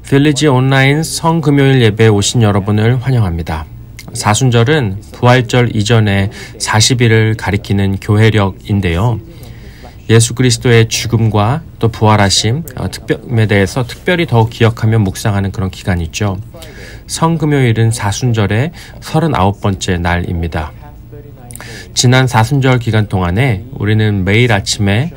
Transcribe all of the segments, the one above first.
빌리지 온라인 성금요일 예배에 오신 여러분을 환영합니다. 사순절은 부활절 이전의 40일을 가리키는 교회력인데요. 예수 그리스도의 죽음과 또 부활하심, 특별에 대해서 특별히 더욱 기억하며 묵상하는 그런 기간이죠. 성금요일은 사순절의 39번째 날입니다. 지난 사순절 기간 동안에 우리는 매일 아침에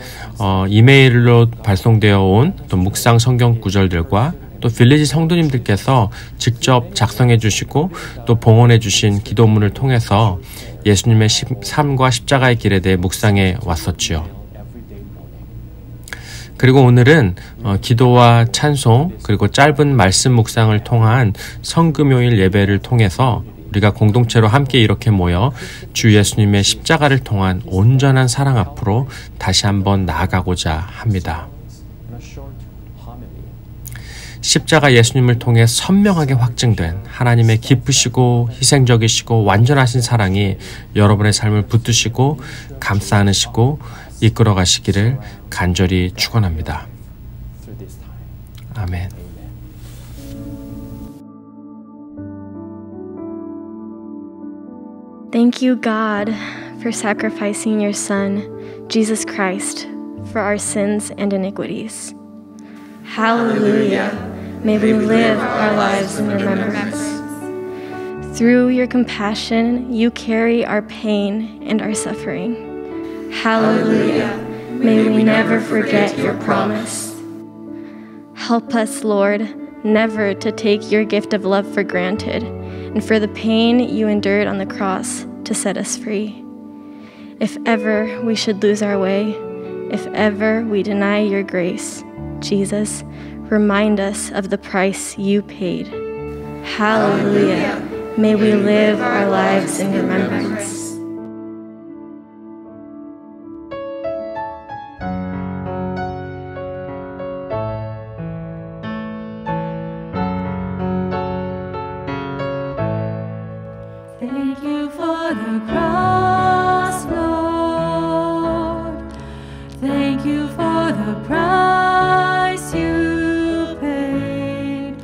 이메일로 발송되어 온 또 묵상 성경 구절들과 또 빌리지 성도님들께서 직접 작성해 주시고 또 봉헌해 주신 기도문을 통해서 예수님의 삶과 십자가의 길에 대해 묵상해 왔었지요. 그리고 오늘은 기도와 찬송 그리고 짧은 말씀 묵상을 통한 성금요일 예배를 통해서 우리가 공동체로 함께 이렇게 모여 주 예수님의 십자가를 통한 온전한 사랑 앞으로 다시 한번 나아가고자 합니다. 십자가 예수님을 통해 선명하게 확증된 하나님의 기쁘시고 희생적이시고 완전하신 사랑이 여러분의 삶을 붙드시고 감싸 안으시고 이끌어 가시기를 간절히 축원합니다. 아멘. Thank you, God, for sacrificing your Son, Jesus Christ, for our sins and iniquities. Hallelujah. May we live our lives in remembrance. Through your compassion, you carry our pain and our suffering. Hallelujah. May we never forget your promise. Help us, Lord, never to take your gift of love for granted, and for the pain you endured on the cross to set us free. If ever we should lose our way, if ever we deny your grace, Jesus, remind us of the price you paid. Hallelujah. May we live our lives in remembrance. Thank you for the cross, Lord. Thank you for the price you paid,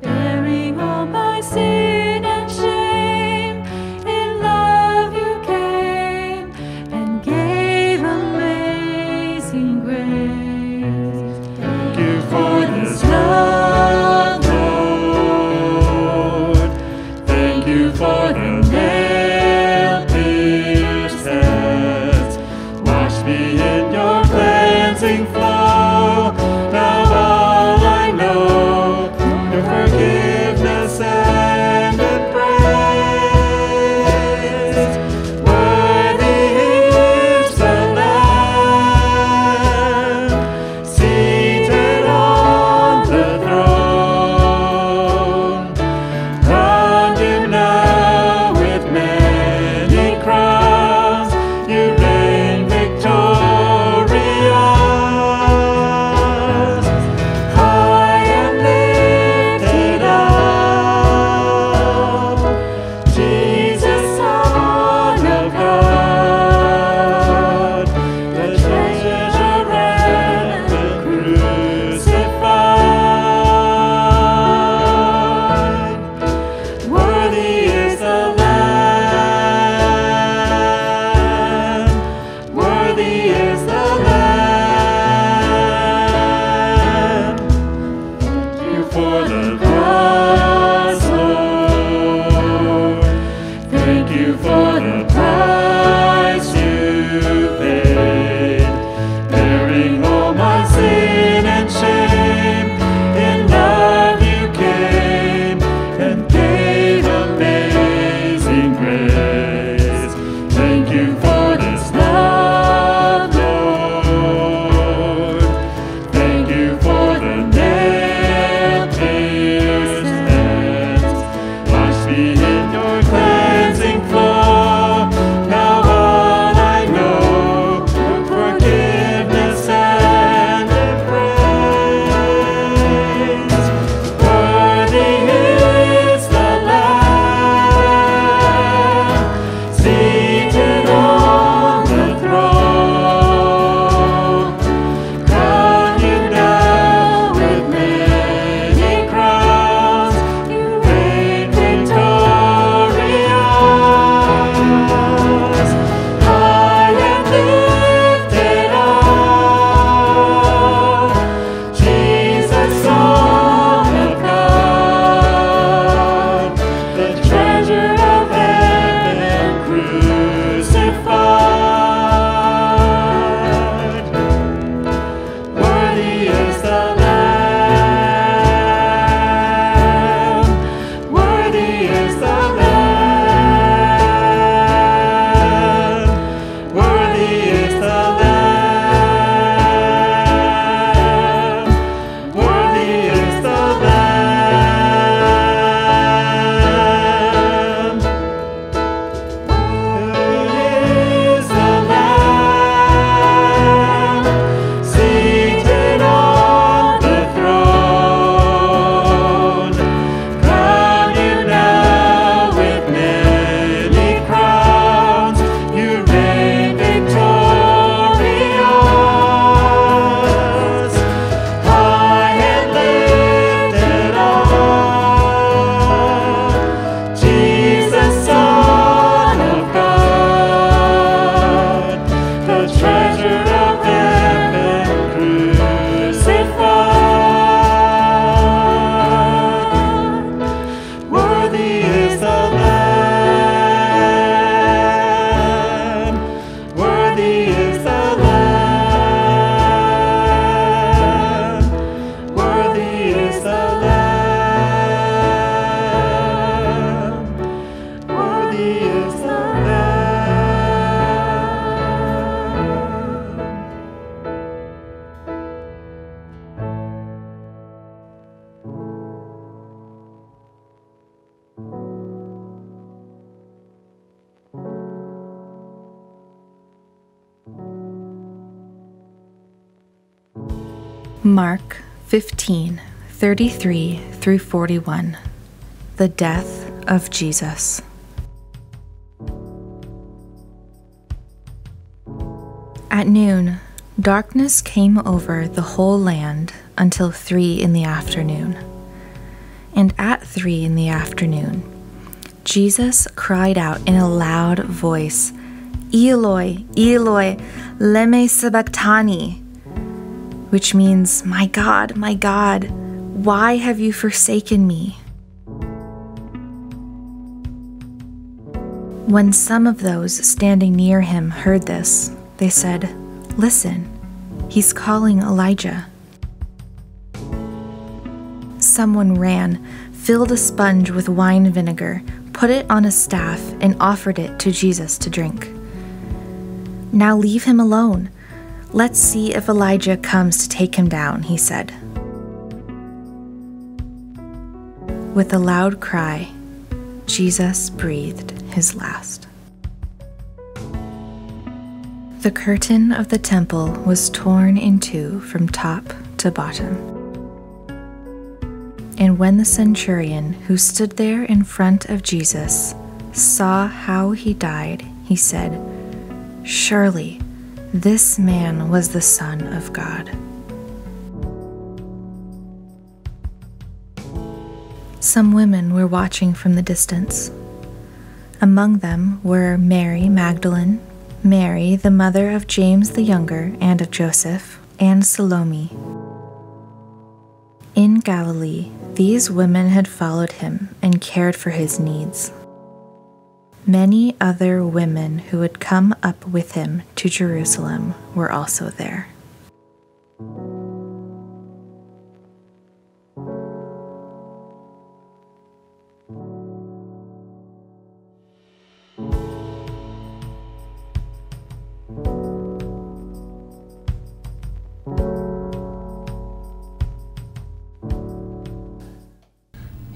bearing all my sin and shame. In love you came and gave amazing grace. Thank you for this love, Lord. Thank you for the nail-pierced hands. Wash me in your cleansing flow. Now all I know, your forgiveness and embrace. Worthy is the Lamb, seated on the throne. Crowned him now with many crowns. You reign victorious. High and lifted up, Jesus, Son of God, the treasure and the crucified. Worthy is the Lamb, worthy is the Lamb. Thank you for the cross, Lord. Thank you for the price you paid, bearing all my sin and shame. In love you came and gave amazing grace. Thank you for this love, Lord. Thank you for the nail-pierced hands. Wash me in your cleansing flow. He is the Lamb. Mark 15:33 through 41. The death of Jesus. At noon, darkness came over the whole land until 3 in the afternoon. And at 3 in the afternoon, Jesus cried out in a loud voice, "Eloi, Eloi, lema sabachthani," which means, my God, why have you forsaken me?" When some of those standing near him heard this, they said, "Listen, he's calling Elijah." Someone ran, filled a sponge with wine vinegar, put it on a staff, and offered it to Jesus to drink. "Now leave him alone. Let's see if Elijah comes to take him down," he said. With a loud cry, Jesus breathed his last. The curtain of the temple was torn in two from top to bottom. And when the centurion who stood there in front of Jesus saw how he died, he said, "Surely this man was the Son of God." Some women were watching from the distance. Among them were Mary Magdalene, Mary, the mother of James the Younger and of Joseph, and Salome. In Galilee, these women had followed him and cared for his needs. Many other women who had come up with him to Jerusalem were also there.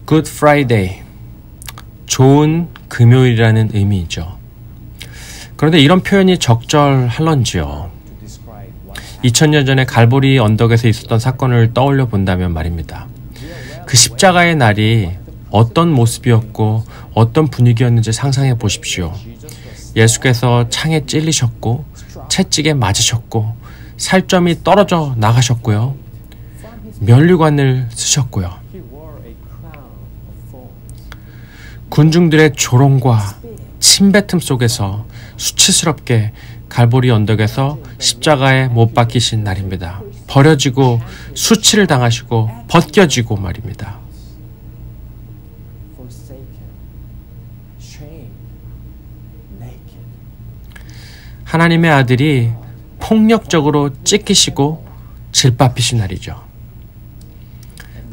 Good Friday, 좋은 금요일이라는 의미이죠. 그런데 이런 표현이 적절할런지요? 2000년 전에 갈보리 언덕에서 있었던 사건을 떠올려 본다면 말입니다. 그 십자가의 날이 어떤 모습이었고 어떤 분위기였는지 상상해 보십시오. 예수께서 창에 찔리셨고 채찍에 맞으셨고 살점이 떨어져 나가셨고요. 면류관을 쓰셨고요. 군중들의 조롱과 침뱉음 속에서 수치스럽게 갈보리 언덕에서 십자가에 못 박히신 날입니다. 버려지고 수치를 당하시고 벗겨지고 말입니다. 하나님의 아들이 폭력적으로 찢기시고 질밥히신 날이죠.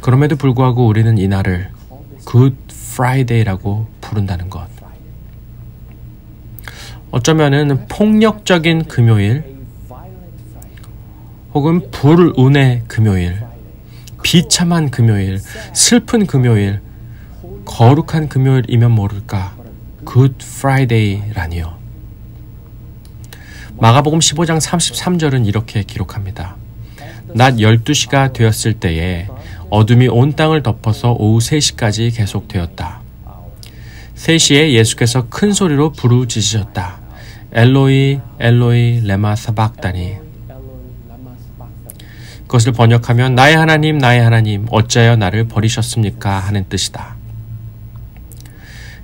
그럼에도 불구하고 우리는 이 날을 Good Friday라고 부른다는 것. 어쩌면은 폭력적인 금요일 혹은 불운의 금요일, 비참한 금요일, 슬픈 금요일, 거룩한 금요일이면 모를까. Good Friday라니요. 마가복음 15장 33절은 이렇게 기록합니다. 낮 12시가 되었을 때에 어둠이 온 땅을 덮어서 오후 3시까지 계속되었다. 3시에 예수께서 큰 소리로 부르짖으셨다. 엘로이 엘로이 레마 사박다니. 그것을 번역하면 나의 하나님 어찌하여 나를 버리셨습니까? 하는 뜻이다.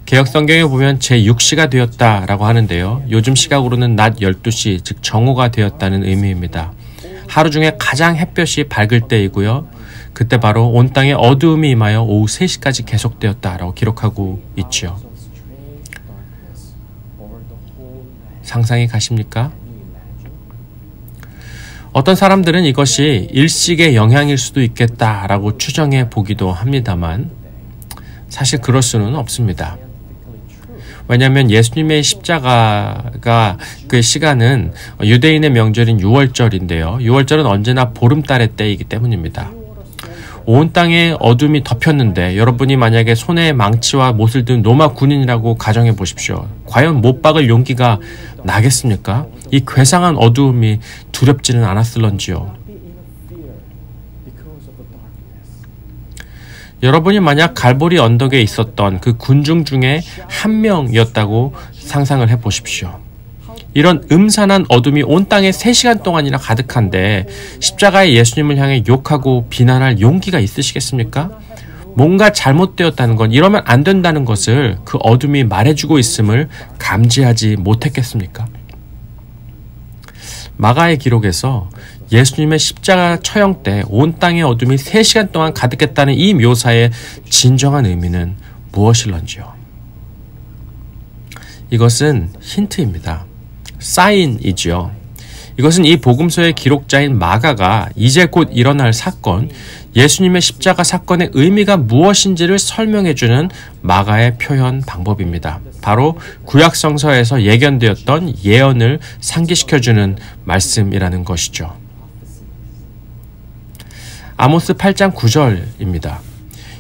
개역 성경에 보면 제6시가 되었다라고 하는데요. 요즘 시각으로는 낮 12시, 즉 정오가 되었다는 의미입니다. 하루 중에 가장 햇볕이 밝을 때이고요. 그때 바로 온 땅에 어두움이 임하여 오후 3시까지 계속되었다라고 기록하고 있죠. 상상이 가십니까? 어떤 사람들은 이것이 일식의 영향일 수도 있겠다라고 추정해 보기도 합니다만 사실 그럴 수는 없습니다. 왜냐하면 예수님의 십자가가 그 시간은 유대인의 명절인 6월절인데요. 6월절은 언제나 보름달의 때이기 때문입니다. 온 땅에 어둠이 덮였는데 여러분이 만약에 손에 망치와 못을 든 로마 군인이라고 가정해 보십시오. 과연 못 박을 용기가 나겠습니까? 이 괴상한 어두움이 두렵지는 않았을런지요. 여러분이 만약 갈보리 언덕에 있었던 그 군중 중에 한 명이었다고 상상을 해보십시오. 이런 음산한 어둠이 온 땅에 3시간 동안이나 가득한데 십자가의 예수님을 향해 욕하고 비난할 용기가 있으시겠습니까? 뭔가 잘못되었다는 건, 이러면 안 된다는 것을 그 어둠이 말해주고 있음을 감지하지 못했겠습니까? 마가의 기록에서 예수님의 십자가 처형 때 온 땅의 어둠이 3시간 동안 가득했다는 이 묘사의 진정한 의미는 무엇일런지요? 이것은 힌트입니다. 사인이지요. 이것은 이 복음서의 기록자인 마가가 이제 곧 일어날 사건, 예수님의 십자가 사건의 의미가 무엇인지를 설명해주는 마가의 표현 방법입니다. 바로 구약성서에서 예견되었던 예언을 상기시켜주는 말씀이라는 것이죠. 아모스 8장 9절입니다.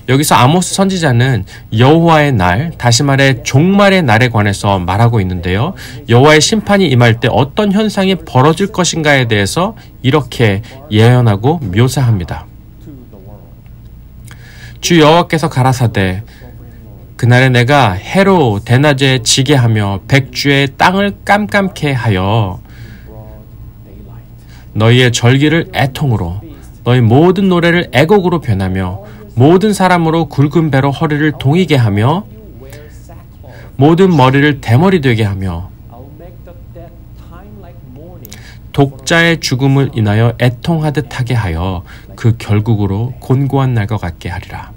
여기서 아모스 선지자는 여호와의 날, 다시 말해 종말의 날에 관해서 말하고 있는데요. 여호와의 심판이 임할 때 어떤 현상이 벌어질 것인가에 대해서 이렇게 예언하고 묘사합니다. 주 여호와께서 가라사대 그날에 내가 해로 대낮에 지게 하며 백주의 땅을 깜깜케 하여 너희의 절기를 애통으로 너희 모든 노래를 애곡으로 변하며 모든 사람으로 굵은 배로 허리를 동이게 하며 모든 머리를 대머리 되게 하며 독자의 죽음을 인하여 애통하듯 하게 하여 그 결국으로 곤고한 날과 같게 하리라.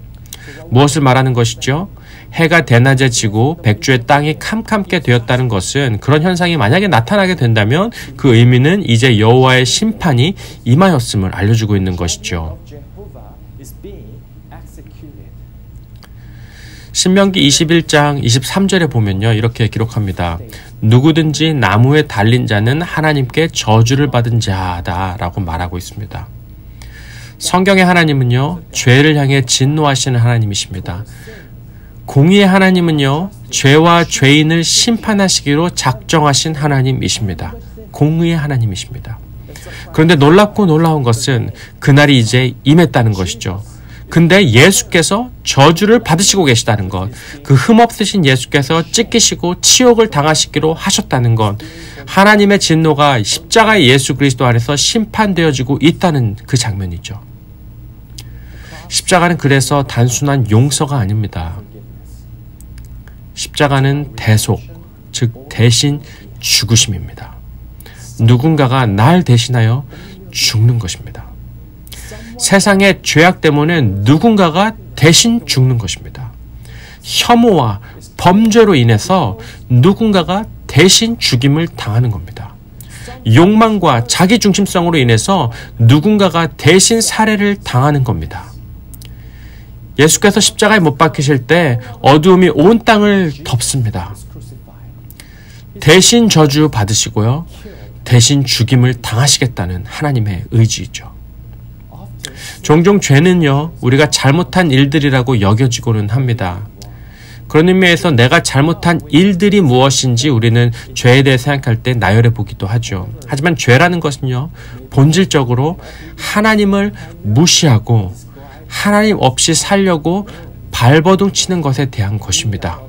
무엇을 말하는 것이죠? 해가 대낮에 지고 백주의 땅이 캄캄게 되었다는 것은, 그런 현상이 만약에 나타나게 된다면 그 의미는 이제 여호와의 심판이 임하였음을 알려주고 있는 것이죠. 신명기 21장 23절에 보면요, 이렇게 기록합니다. 누구든지 나무에 달린 자는 하나님께 저주를 받은 자다 라고 말하고 있습니다. 성경의 하나님은요, 죄를 향해 진노하시는 하나님이십니다. 공의의 하나님은요, 죄와 죄인을 심판하시기로 작정하신 하나님이십니다. 공의의 하나님이십니다. 그런데 놀랍고 놀라운 것은 그날이 이제 임했다는 것이죠. 근데 예수께서 저주를 받으시고 계시다는 것, 그 흠없으신 예수께서 찢기시고 치욕을 당하시기로 하셨다는 것, 하나님의 진노가 십자가의 예수 그리스도 안에서 심판되어지고 있다는 그 장면이죠. 십자가는 그래서 단순한 용서가 아닙니다. 십자가는 대속, 즉 대신 죽으심입니다. 누군가가 날 대신하여 죽는 것입니다. 세상의 죄악 때문에 누군가가 대신 죽는 것입니다. 혐오와 범죄로 인해서 누군가가 대신 죽임을 당하는 겁니다. 욕망과 자기중심성으로 인해서 누군가가 대신 살해를 당하는 겁니다. 예수께서 십자가에 못 박히실 때 어두움이 온 땅을 덮습니다. 대신 저주 받으시고요, 대신 죽임을 당하시겠다는 하나님의 의지이죠. 종종 죄는요, 우리가 잘못한 일들이라고 여겨지고는 합니다. 그런 의미에서 내가 잘못한 일들이 무엇인지 우리는 죄에 대해 생각할 때 나열해 보기도 하죠. 하지만 죄라는 것은요, 본질적으로 하나님을 무시하고 하나님 없이 살려고 발버둥 치는 것에 대한 것입니다.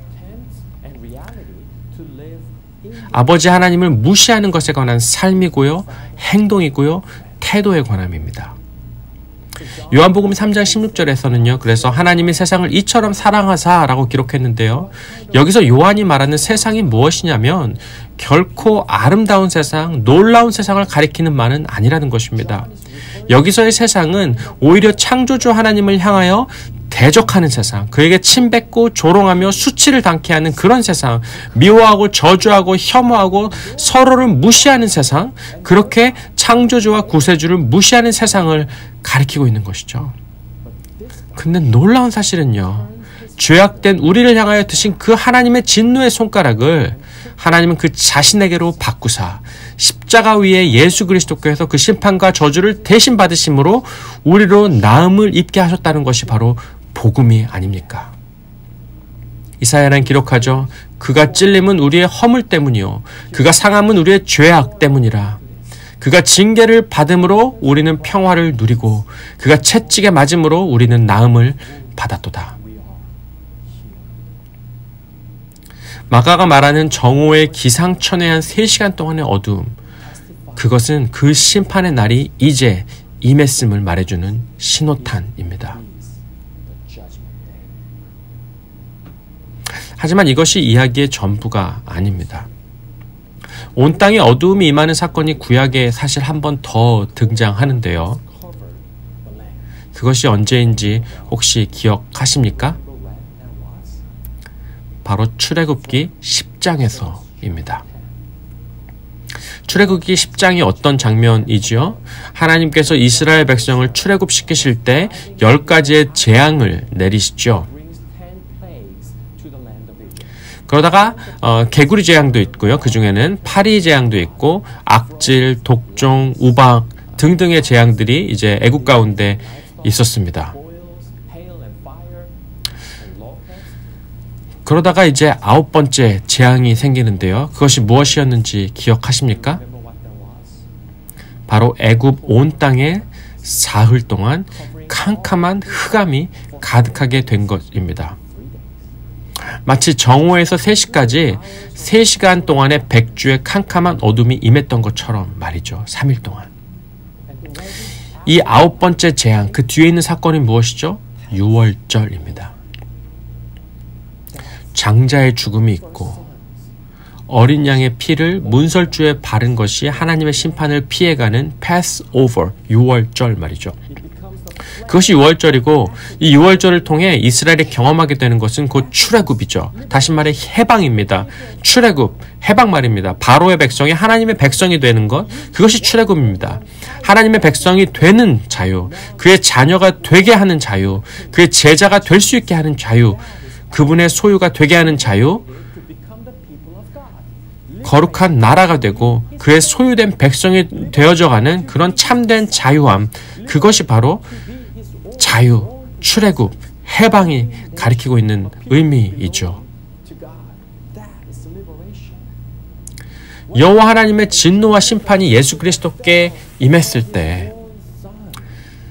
아버지 하나님을 무시하는 것에 관한 삶이고요, 행동이고요, 태도에 관함입니다. 요한복음 3장 16절에서는요, 그래서 하나님이 세상을 이처럼 사랑하사라고 기록했는데요, 여기서 요한이 말하는 세상이 무엇이냐면 결코 아름다운 세상, 놀라운 세상을 가리키는 말은 아니라는 것입니다. 여기서의 세상은 오히려 창조주 하나님을 향하여 대적하는 세상, 그에게 침뱉고 조롱하며 수치를 당케 하는 그런 세상, 미워하고 저주하고 혐오하고 서로를 무시하는 세상, 그렇게 창조주와 구세주를 무시하는 세상을 가리키고 있는 것이죠. 근데 놀라운 사실은요, 죄악된 우리를 향하여 드신 그 하나님의 진노의 손가락을 하나님은 그 자신에게로 바꾸사 십자가 위에 예수 그리스도께서 그 심판과 저주를 대신 받으심으로 우리로 나음을 입게 하셨다는 것이 바로 복음이 아닙니까? 이사야는 기록하죠. 그가 찔림은 우리의 허물 때문이요 그가 상함은 우리의 죄악 때문이라. 그가 징계를 받음으로 우리는 평화를 누리고 그가 채찍에 맞음으로 우리는 나음을 받았도다. 마가가 말하는 정오의 기상천외한 3시간 동안의 어두움, 그것은 그 심판의 날이 이제 임했음을 말해주는 신호탄입니다. 하지만 이것이 이야기의 전부가 아닙니다. 온 땅에 어두움이 임하는 사건이 구약에 사실 한 번 더 등장하는데요. 그것이 언제인지 혹시 기억하십니까? 바로 출애굽기 10장에서입니다. 출애굽기 10장이 어떤 장면이지요? 하나님께서 이스라엘 백성을 출애굽시키실 때 10가지의 재앙을 내리시죠. 그러다가 개구리 재앙도 있고요. 그 중에는 파리 재앙도 있고 악질, 독종, 우박 등등의 재앙들이 이제 애국 가운데 있었습니다. 그러다가 이제 9번째 재앙이 생기는데요. 그것이 무엇이었는지 기억하십니까? 바로 애굽 온 땅에 사흘 동안 캄캄한 흑암이 가득하게 된 것입니다. 마치 정오에서 3시까지 3시간 동안의 백주의 캄캄한 어둠이 임했던 것처럼 말이죠. 3일 동안. 이 9번째 재앙, 그 뒤에 있는 사건이 무엇이죠? 유월절입니다. 장자의 죽음이 있고 어린 양의 피를 문설주에 바른 것이 하나님의 심판을 피해가는 패스오버, 유월절 말이죠. 그것이 유월절이고 이 유월절을 통해 이스라엘이 경험하게 되는 것은 곧 출애굽이죠. 다시 말해 해방입니다. 출애굽, 해방 말입니다. 바로의 백성이 하나님의 백성이 되는 것, 그것이 출애굽입니다. 하나님의 백성이 되는 자유, 그의 자녀가 되게 하는 자유, 그의 제자가 될 수 있게 하는 자유, 그분의 소유가 되게 하는 자유, 거룩한 나라가 되고 그의 소유된 백성이 되어져가는 그런 참된 자유함, 그것이 바로 자유, 출애굽, 해방이 가리키고 있는 의미이죠. 여호와 하나님의 진노와 심판이 예수 그리스도께 임했을 때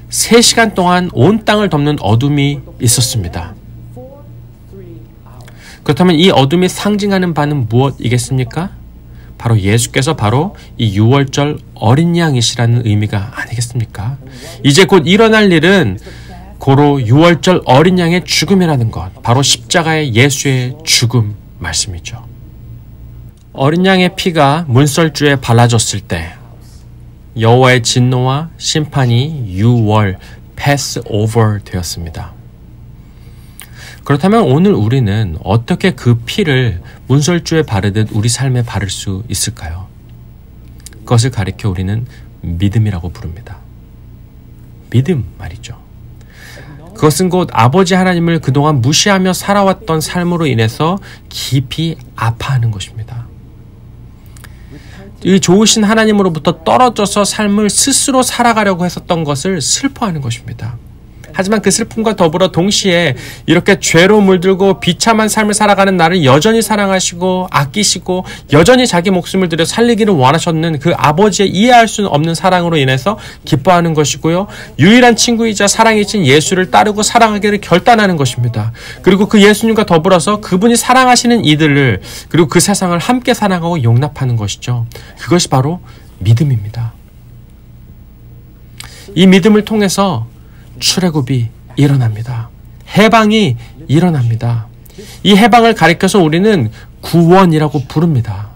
3시간 동안 온 땅을 덮는 어둠이 있었습니다. 그렇다면 이 어둠이 상징하는 바는 무엇이겠습니까? 바로 예수께서 바로 이 유월절 어린 양이시라는 의미가 아니겠습니까? 이제 곧 일어날 일은 고로 유월절 어린 양의 죽음이라는 것, 바로 십자가의 예수의 죽음 말씀이죠. 어린 양의 피가 문설주에 발라졌을 때 여호와의 진노와 심판이 유월, 패스오버 되었습니다. 그렇다면 오늘 우리는 어떻게 그 피를 문설주에 바르듯 우리 삶에 바를 수 있을까요? 그것을 가리켜 우리는 믿음이라고 부릅니다. 믿음 말이죠. 그것은 곧 아버지 하나님을 그동안 무시하며 살아왔던 삶으로 인해서 깊이 아파하는 것입니다. 이 좋으신 하나님으로부터 떨어져서 삶을 스스로 살아가려고 했었던 것을 슬퍼하는 것입니다. 하지만 그 슬픔과 더불어 동시에 이렇게 죄로 물들고 비참한 삶을 살아가는 나를 여전히 사랑하시고 아끼시고 여전히 자기 목숨을 들여 살리기를 원하셨는 그 아버지의 이해할 수 없는 사랑으로 인해서 기뻐하는 것이고요. 유일한 친구이자 사랑이신 예수를 따르고 사랑하기를 결단하는 것입니다. 그리고 그 예수님과 더불어서 그분이 사랑하시는 이들을, 그리고 그 세상을 함께 사랑하고 용납하는 것이죠. 그것이 바로 믿음입니다. 이 믿음을 통해서 출애굽이 일어납니다. 해방이 일어납니다. 이 해방을 가리켜서 우리는 구원이라고 부릅니다.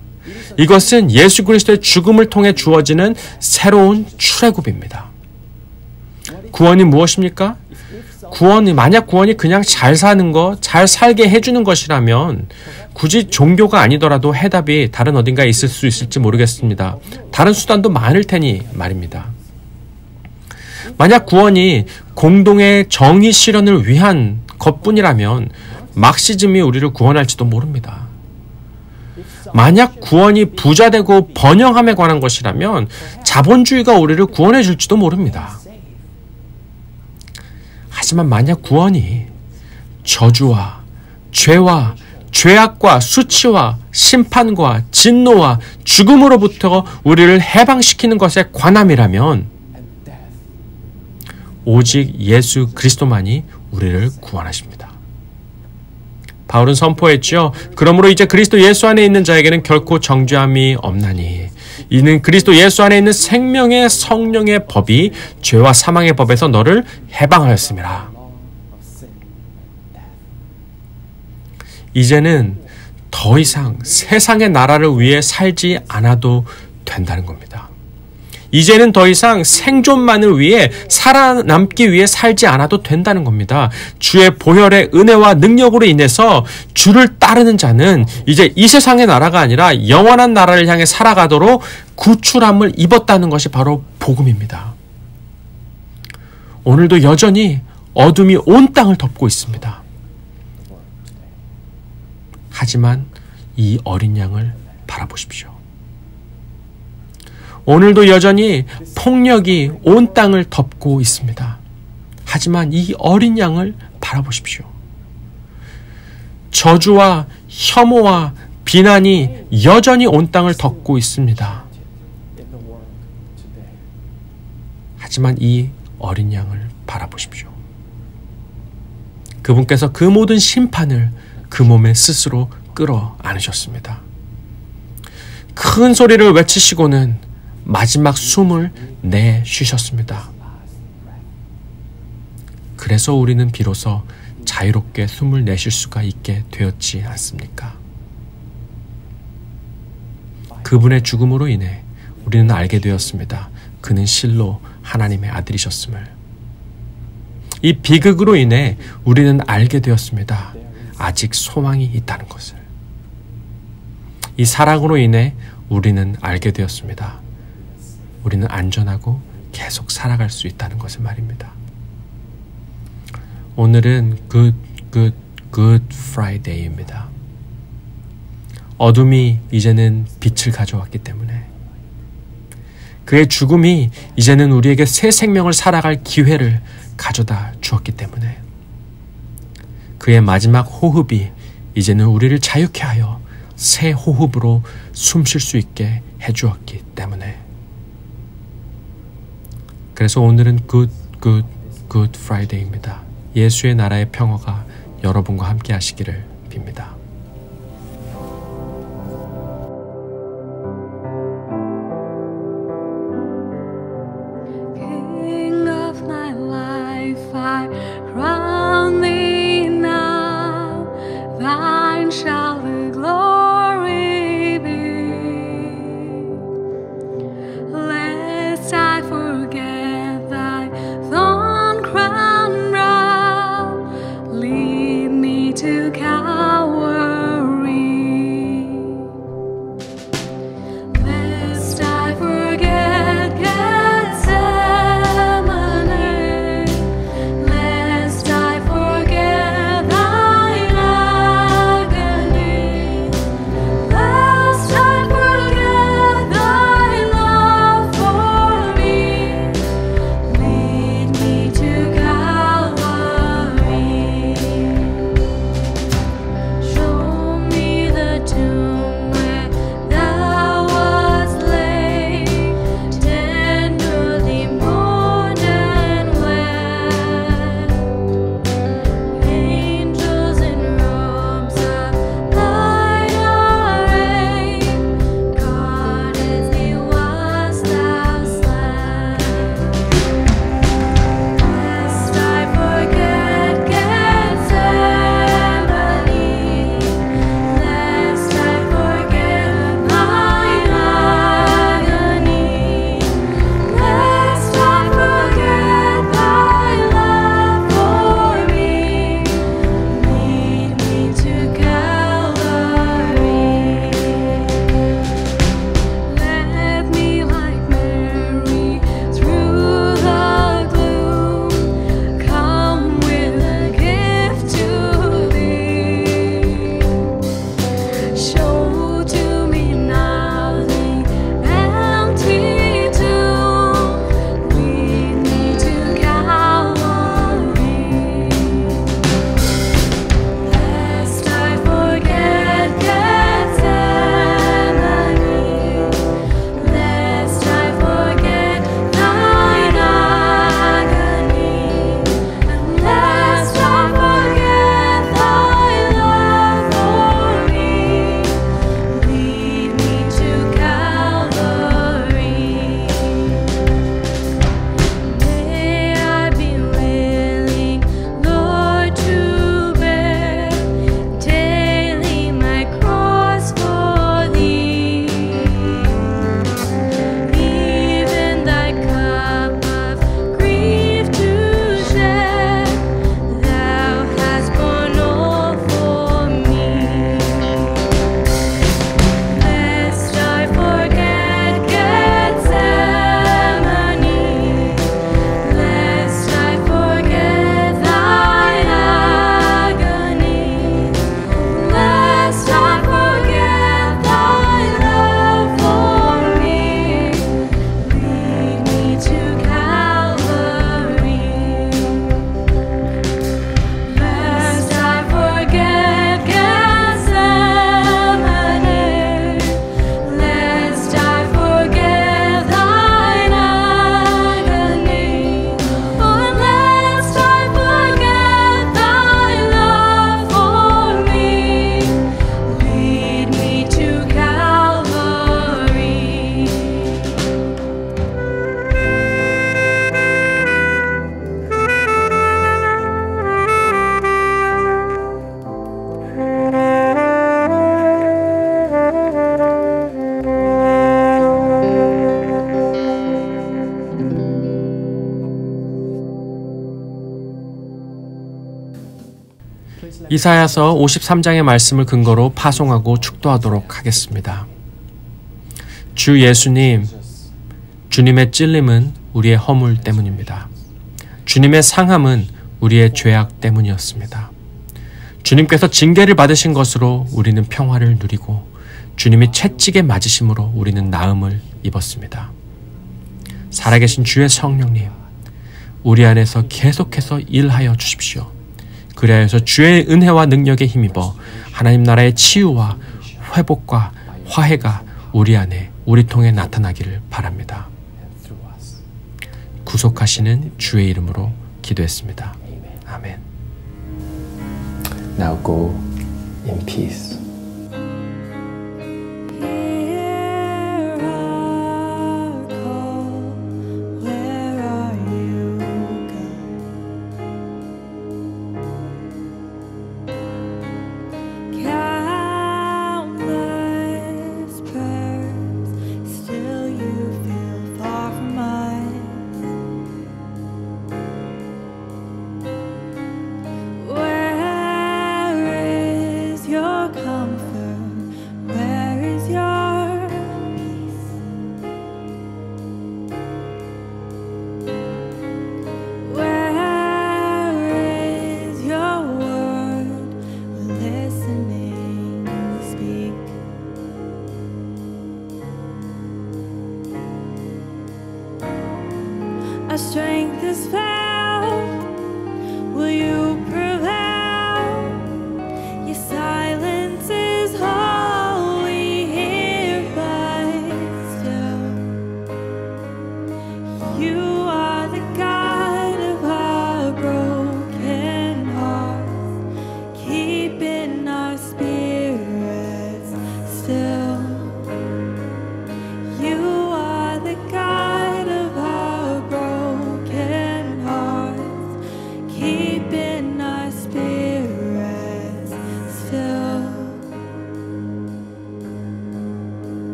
이것은 예수 그리스도의 죽음을 통해 주어지는 새로운 출애굽입니다. 구원이 무엇입니까? 만약 구원이 그냥 잘 사는 것, 잘 살게 해주는 것이라면 굳이 종교가 아니더라도 해답이 다른 어딘가에 있을 수 있을지 모르겠습니다. 다른 수단도 많을 테니 말입니다. 만약 구원이 공동의 정의 실현을 위한 것뿐이라면 막시즘이 우리를 구원할지도 모릅니다. 만약 구원이 부자되고 번영함에 관한 것이라면 자본주의가 우리를 구원해 줄지도 모릅니다. 하지만 만약 구원이 저주와 죄와 죄악과 수치와 심판과 진노와 죽음으로부터 우리를 해방시키는 것에 관함이라면 오직 예수 그리스도만이 우리를 구원하십니다. 바울은 선포했죠. 그러므로 이제 그리스도 예수 안에 있는 자에게는 결코 정죄함이 없나니 이는 그리스도 예수 안에 있는 생명의 성령의 법이 죄와 사망의 법에서 너를 해방하였음이라. 이제는 더 이상 세상의 나라를 위해 살지 않아도 된다는 겁니다. 이제는 더 이상 생존만을 위해 살아남기 위해 살지 않아도 된다는 겁니다. 주의 보혈의 은혜와 능력으로 인해서 주를 따르는 자는 이제 이 세상의 나라가 아니라 영원한 나라를 향해 살아가도록 구출함을 입었다는 것이 바로 복음입니다. 오늘도 여전히 어둠이 온 땅을 덮고 있습니다. 하지만 이 어린 양을 바라보십시오. 오늘도 여전히 폭력이 온 땅을 덮고 있습니다. 하지만 이 어린 양을 바라보십시오. 저주와 혐오와 비난이 여전히 온 땅을 덮고 있습니다. 하지만 이 어린 양을 바라보십시오. 그분께서 그 모든 심판을 그 몸에 스스로 끌어안으셨습니다. 큰 소리를 외치시고는 마지막 숨을 내쉬셨습니다. 그래서 우리는 비로소 자유롭게 숨을 내쉴 수가 있게 되었지 않습니까? 그분의 죽음으로 인해 우리는 알게 되었습니다. 그는 실로 하나님의 아들이셨음을. 이 비극으로 인해 우리는 알게 되었습니다. 아직 소망이 있다는 것을. 이 사랑으로 인해 우리는 알게 되었습니다. 우리는 안전하고 계속 살아갈 수 있다는 것을 말입니다. 오늘은 Good Friday입니다. 어둠이 이제는 빛을 가져왔기 때문에 그의 죽음이 이제는 우리에게 새 생명을 살아갈 기회를 가져다 주었기 때문에 그의 마지막 호흡이 이제는 우리를 자유케 하여 새 호흡으로 숨 쉴 수 있게 해주었기 때문에 그래서 오늘은 Good Friday입니다. 예수의 나라의 평화가 여러분과 함께 하시기를 빕니다. King of my life, I crown thee now. Thine shall the glory be. Lest I forget thy thorn crown brow, lead me to Calvary. 이사야서 53장의 말씀을 근거로 파송하고 축도하도록 하겠습니다. 주 예수님, 주님의 찔림은 우리의 허물 때문입니다. 주님의 상함은 우리의 죄악 때문이었습니다. 주님께서 징계를 받으신 것으로 우리는 평화를 누리고 주님이 채찍에 맞으심으로 우리는 나음을 입었습니다. 살아계신 주의 성령님, 우리 안에서 계속해서 일하여 주십시오. 그리하여서 주의 은혜와 능력에 힘입어 하나님 나라의 치유와 회복과 화해가 우리 안에, 우리 통해 나타나기를 바랍니다. 구속하시는 주의 이름으로 기도했습니다. 아멘. Now go in peace. Our strength is found. Will you prevail? Your silence is all we hear, but still, you are the God of our broken hearts, keeping our spirits still. You are the God of our broken hearts.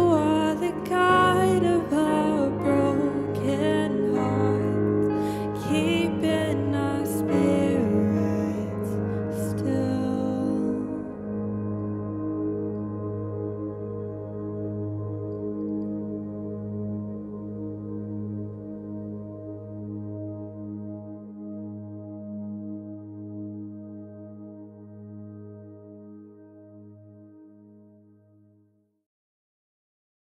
are